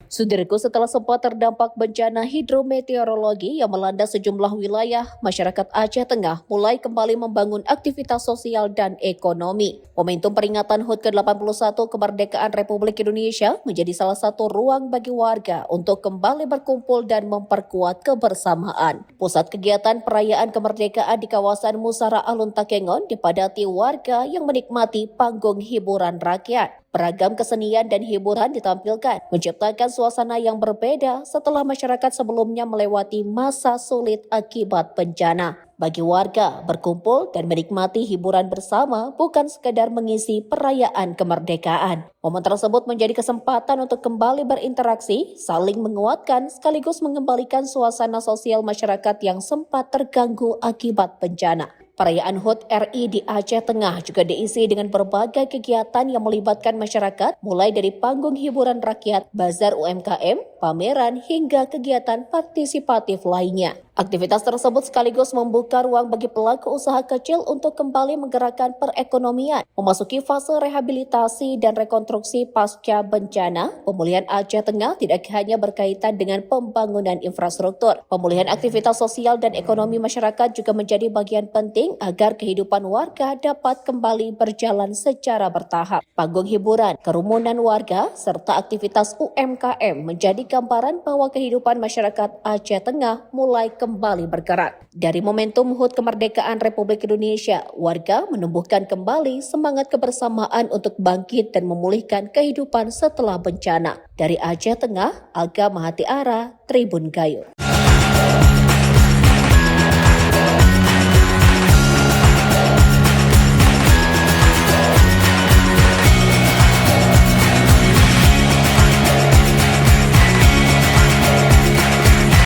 Saudaraku, setelah sempat terdampak bencana hidrometeorologi yang melanda sejumlah wilayah, masyarakat Aceh Tengah mulai kembali membangun aktivitas sosial dan ekonomi. Momentum peringatan HUT ke-81 kemerdekaan Republik Indonesia menjadi salah satu ruang bagi warga untuk kembali berkumpul dan memperkuat kebersamaan. Pusat kegiatan perayaan kemerdekaan di kawasan Musara Alun Takengon dipadati warga yang menikmati panggung hiburan rakyat. Beragam kesenian dan hiburan ditampilkan, menciptakan suasana yang berbeda setelah masyarakat sebelumnya melewati masa sulit akibat bencana. Bagi warga, berkumpul dan menikmati hiburan bersama bukan sekadar mengisi perayaan kemerdekaan. Momen tersebut menjadi kesempatan untuk kembali berinteraksi, saling menguatkan, sekaligus mengembalikan suasana sosial masyarakat yang sempat terganggu akibat bencana. Perayaan HUT RI di Aceh Tengah juga diisi dengan berbagai kegiatan yang melibatkan masyarakat, mulai dari panggung hiburan rakyat, bazar UMKM, pameran, hingga kegiatan partisipatif lainnya. Aktivitas tersebut sekaligus membuka ruang bagi pelaku usaha kecil untuk kembali menggerakkan perekonomian, memasuki fase rehabilitasi dan rekonstruksi pasca bencana. Pemulihan Aceh Tengah tidak hanya berkaitan dengan pembangunan infrastruktur. Pemulihan aktivitas sosial dan ekonomi masyarakat juga menjadi bagian penting agar kehidupan warga dapat kembali berjalan secara bertahap. Panggung hiburan, kerumunan warga, serta aktivitas UMKM menjadi gambaran bahwa kehidupan masyarakat Aceh Tengah mulai kembali bergerak. Dari momentum HUT kemerdekaan Republik Indonesia, warga menumbuhkan kembali semangat kebersamaan untuk bangkit dan memulihkan kehidupan setelah bencana. Dari Aceh Tengah, Alga Mahati Ara, Tribun Gayo.